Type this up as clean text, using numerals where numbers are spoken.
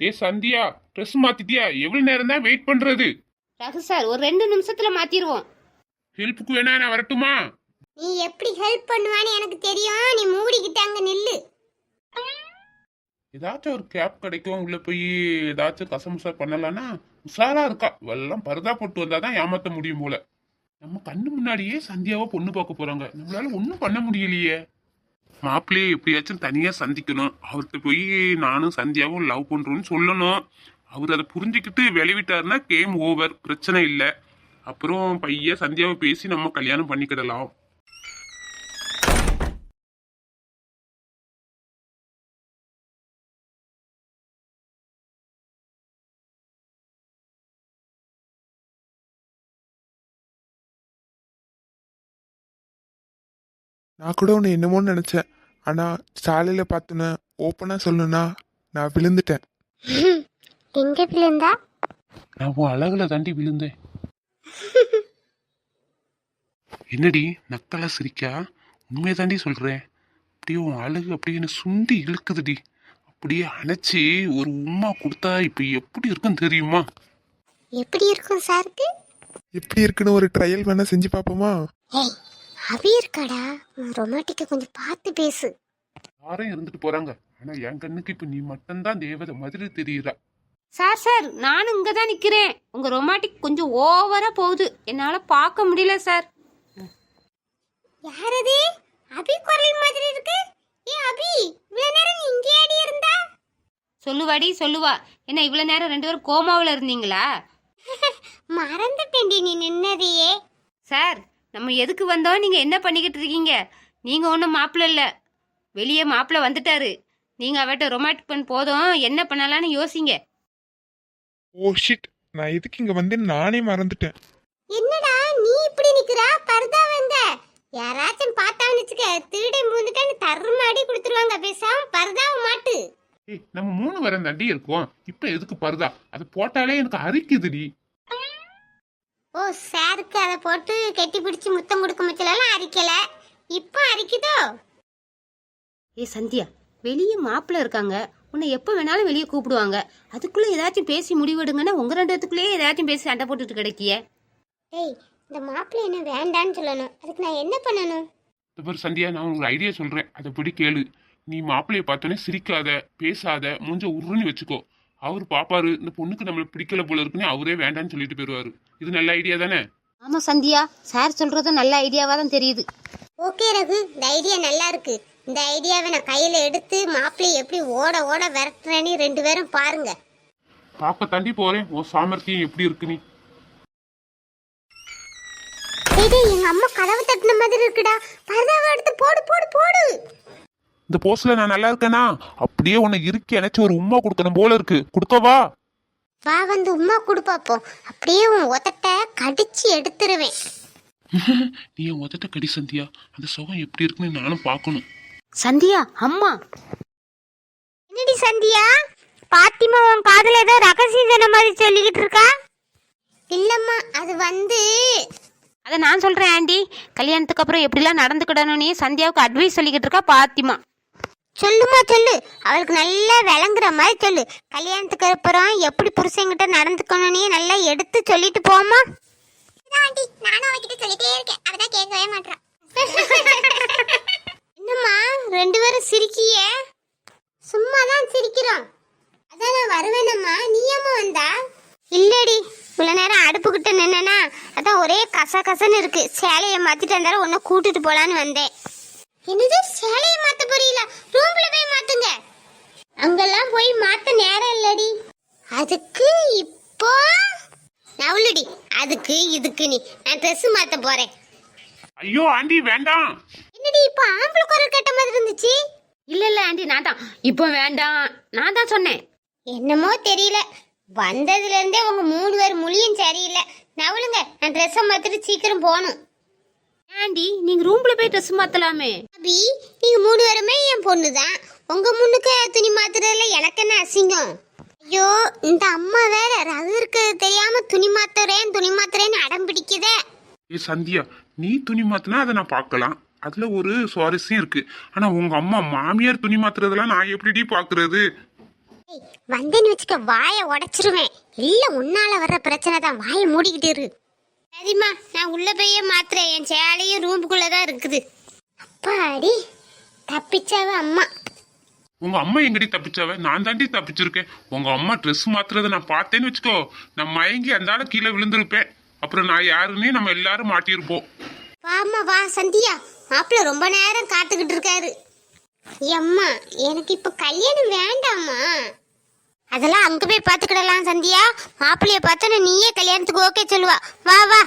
ஏ Sandhya, dress மாத்திட்டியா? எவ்வளவு நேரம் தான் வெயிட் பண்றது? ரகு சார் ஒரு 2 நிமிஷத்துல மாத்திடுவோம். ஹெல்ப்புக்கு வேணா நான் வரட்டுமா? நீ எப்படி ஹெல்ப் பண்ணுவான்னு எனக்கு தெரியும். நீ மூடிக்கிட்டு அங்க நில்லு. ஏதாச்சும் ஒரு கேப் கிடைக்கும், உள்ள போய் ஏதாச்சும் கசமுசா பண்ணலாம்னா உஷாரா இருக்கா. எல்லாம் பரதா போட்டு வந்தாதான் ஏமாத்த முடியும் போல. நம்ம கண்ணு முன்னாடியே சந்தியாவை பொண்ணு பார்க்க போறாங்க, நம்மளால ஒண்ணும் பண்ண முடியலையே. மாப்பிள்ளையே எப்படியாச்சும் தனியா சந்திக்கணும். அவர்கிட்ட போய் நானும் சந்தியாவும் லவ் பண்றோம்னு சொல்லணும். அவர் அதை புரிஞ்சுக்கிட்டு விளைவிட்டாருன்னா கேம் ஓவர், பிரச்சனை இல்லை. அப்புறம் பையன் சந்தியாவை பேசி நம்ம கல்யாணம் பண்ணிக்கிடலாம். நான் கூட உன்னை என்னமோன்னு நினச்சேன். ஆனால் சாலையில் பார்த்துன ஓப்பனாக சொல்லணும்னா நான் விழுந்துட்டேன். எங்க விழுந்தா? நான் உன் அழகுல தாண்டி விழுந்தேன். என்னடி நக்கலா சிரிக்கா? உண்மையை தாண்டி சொல்றேன். அப்படியே உன் அழகு அப்படியே என்ன சுண்டி இழுக்குதுடி. அப்படியே அணைச்சி ஒரு உம்மா கொடுத்தா இப்ப எப்படி இருக்கும் தெரியுமா? எப்படி இருக்கும் சாருக்கு? எப்படி இருக்குன்னு ஒரு ட்ரையல் வேணால் செஞ்சு பார்ப்போமா? ஏய், அவி இருக்காடா. ரொமாட்டிக்க கொஞ்சம் பார்த்து பேசு. யாரும் இருந்துட்டு போறாங்க, ஆனா என் கண்ணுக்கு இப்ப நீ மட்டும்தான் தேவதை மாதிரி தெரியுறா. சார் சார் நானும் இங்க தான் நிக்கிறேன். உங்க ரொமாட்டிக் கொஞ்சம் ஓவரா போகுது, என்னால பார்க்க முடியல சார். யாரது? அபி குரல் மாதிரி இருக்கு. ஏ அபி, இவ்வளவு நேரம் நீ இங்கே ஆடி இருந்தா? சொல்லுவாடி சொல்லுவா. என்ன இவ்வளவு நேரம் 2 பேரும் கோமாவுல இருந்தீங்களா? மறந்துட்டேன்டி நீ நின்னதையே. சார் நம்ம எதுக்கு வந்தோம், நீங்க என்ன பண்ணிக்கிட்டு இருக்கீங்க? நீங்க ஒன்றும் மாப்பிள்ள இல்ல, வெளியே மாப்பிள்ள வந்துட்டாரு. நீங்க அவட்ட ரொமாட்டிக் பண்ண போதும், என்ன பண்ணலான்னு யோசிங்க. ஓ ஷிட், நான் எதுக்கு இங்கே வந்தேன்னு நானே மறந்துட்டேன். என்னடா நீ இப்படி நிக்கிறா? பர்தா வந்த யாராச்சும் பார்த்தான்னு வச்சுக்க, திருடை மூந்துட்டான்னு தருமாடி கொடுத்துருவாங்க. பேசாம பர்தாவை மாட்டு. ஏய், நம்ம 3 பேரும் தாண்டி இருக்கோம், இப்ப எதுக்கு பருதா? அது போட்டாலே எனக்கு அரிக்குதுடி. ஓ, சாருக்கு அதை போட்டு கெட்டி பிடிச்சி முத்தம் கொடுக்க முச்சலாம் அரிக்கல, இப்போ அரிக்குதோ? ஏ சந்தியா, வெளியே மாப்பிள்ள இருக்காங்க, உன்னை எப்போ வேணாலும் வெளியே கூப்பிடுவாங்க. அதுக்குள்ள ஏதாச்சும் பேசி முடிவெடுங்கன்னா உங்க 2 பேத்துக்குள்ளேயே ஏதாச்சும் பேசி சண்டை போட்டுட்டு கிடைக்கிய. ஏய், இந்த மாப்பிள்ளை என்ன வேண்டான்னு சொல்லணும், அதுக்கு நான் என்ன பண்ணணும்? பாரு சந்தியா, நான் உங்களுக்கு ஐடியா சொல்றேன், அதை படி கேளு. நீ மாப்பிள்ளைய பார்த்தோன்னே சிரிக்காத, பேசாத, மூஞ்ச உருன்னு வச்சுக்கோ. அவர் பாப்பாரு, இந்த பொண்ணுக்கு நம்மள பிடிக்கல போல இருக்குன்னு அவரே வேண்டான்னு சொல்லிட்டு போயிருவாரு. இது நல்ல ஐடியா தானே? ஆமா சந்தியா, சார் சொல்றதும் நல்ல ஐடியாவா தான் தெரியுது. ஓகே ரகு, இந்த ஐடியா நல்லா இருக்கு. இந்த ஐடியாவை நான் கையில எடுத்து மாப்பிள்ளையை எப்படி ஓட ஓட விரட்டுறேன்னு 2 பேரும் பாருங்க. பார்க்க தாண்டி போறேன் உன் சாமர்த்தியம் எப்படி இருக்கு. நீ எங்க அம்மா கதவு தட்டின மாதிரி இருக்குடா. பர்தாவை எடுத்து போடு போடு போடு. இந்த போஸ்ட்ல நான் நல்லா இருக்கேனா? அப்படியே உன்னை இறுக்கி அணைச்சு ஒரு உம்மா கொடுக்கணும் போல இருக்கு. கொடுக்கவா? வா, வந்து உம்மா கொடு பாப்போம். அப்படியே உன் உதட்ட கடிச்சு எடுத்துருவேன். நீ என் உதட்ட கடி சந்தியா, அந்த சுகம் எப்படி இருக்குன்னு நானும் பார்க்கணும். சந்தியா அம்மா. என்னடி சந்தியா, பாத்திமா உன் காதுல ஏதோ ரகசியம் சொன்ன மாதிரி சொல்லிக்கிட்டு இருக்கா? இல்லம்மா, அது வந்து அதை நான் சொல்றேன் ஆண்டி. கல்யாணத்துக்கு அப்புறம் எப்படிலாம் நடந்துக்கிடணும்னு சந்தியாவுக்கு அட்வைஸ் சொல்லிக்கிட்டு இருக்கா பாத்திமா. சொல்லுமா சொல்லு, அவளுக்கு நல்லா விளங்குற மாதிரி சொல்லு. கல்யாணத்துக்கு அப்புறம் எப்படி புருஷங்கிட்ட நடந்துக்கணும்னு நல்லா எடுத்து சொல்லிட்டு போமா. ஆண்டி, நானும் அவகிட்ட சொல்லிட்டே இருக்கேன், அவதான் கேட்கவே மாட்டான். என்னம்மா 2 பேரும் சிரிக்கியே? சும்மா தான் சிரிக்கிறோம். அதான் நான் வருவேனம்மா, நீ ஏம்மா வந்தா? இல்லடி, இவ்வளவு நேரம் அடுப்புக்கிட்ட நின்னா அதான் ஒரே கச கசன்னு இருக்கு. சேலையை மாத்திட்டு வந்தாலும் உன்னை கூட்டிட்டு போலான்னு வந்தேன். என்னது, சேலையை மாத்த போறீங்களா? ரூம்ல போய் மாத்துங்க. அங்கெல்லாம் போய் மாத்த நேரம் இல்லடி. அதுக்கு இப்போ நவுலடி, அதுக்கு இதுக்கு நீ நான் ட்ரெஸ் மாத்த போறேன். ஐயோ ஆண்டி வேண்டாம். என்னடி இப்போ ஆம்பளை குரல் கேட்ட மாதிரி இருந்துச்சு? இல்ல இல்ல ஆண்டி, நான் தான் இப்போ வேண்டாம், நான் தான் சொன்னேன். என்னமோ தெரியல, வந்ததுல இருந்தே உங்க 3 பேர் மொழியும் சரியில்லை. நவுலுங்க, நான் ட்ரெஸ்ஸை மாத்திட்டு சீக்கிரம் போகணும். ஆண்டி நீங்க ரூம்ல போய் ட்ரெஸ் மாத்தலாமே. அபி, நீங்க 3 பேருமே என் பொண்ணு தான். உங்க முன்னுக்கு துணி மாத்துறதுல எனக்கு என்ன அசிங்கம்? ஐயோ, இந்த அம்மா வேற ரகு இருக்கிறது தெரியாம துணி மாத்துறேன்னு அடம் பிடிக்குதே. ஏ சந்தியா, நீ துணி மாத்தினா அதை நான் பார்க்கலாம், அதுல ஒரு சுவாரஸ்யம் இருக்கு. ஆனா உங்க அம்மா மாமியார் துணி மாத்துறதெல்லாம் நான் எப்படிடி பாக்குறது? வந்தேன்னு வச்சுக்க வாயை உடைச்சிருவேன். இல்ல உன்னால வர்ற பிரச்சனை தான். வாயை மூடிக்கிட்டு இரு. சரிம்மா, நான் உள்ள போயே மாத்துறேன். என் சேலையும் ரூமுக்குள்ளதான் இருக்குது. அப்பாடி தப்பிச்சாவ அம்மா. உங்க அம்மா எங்கடி தப்பிச்சாவ? நான் தாண்டி தப்பிச்சிருக்கேன். உங்க அம்மா ட்ரெஸ் மாத்துறதை நான் பார்த்தேன்னு வச்சுக்கோ, நான் மயங்கி அந்தால கீழே விழுந்திருப்பேன். அப்புறம் நான் யாருன்னே நம்ம எல்லாரும் மாட்டியிருப்போம். வாமா வா சந்தியா, மாப்பிள்ள ரொம்ப நேரம் காத்துக்கிட்டு இருக்காரு. அம்மா எனக்கு இப்ப கல்யாணம் வேண்டாமா? அதெல்லாம் அங்க போய் பாத்துக்கிடலாம் சந்தியா. மாப்பிள்ளைய பார்த்தா நீயே கல்யாணத்துக்கு ஓகே சொல்லுவா. வா வா.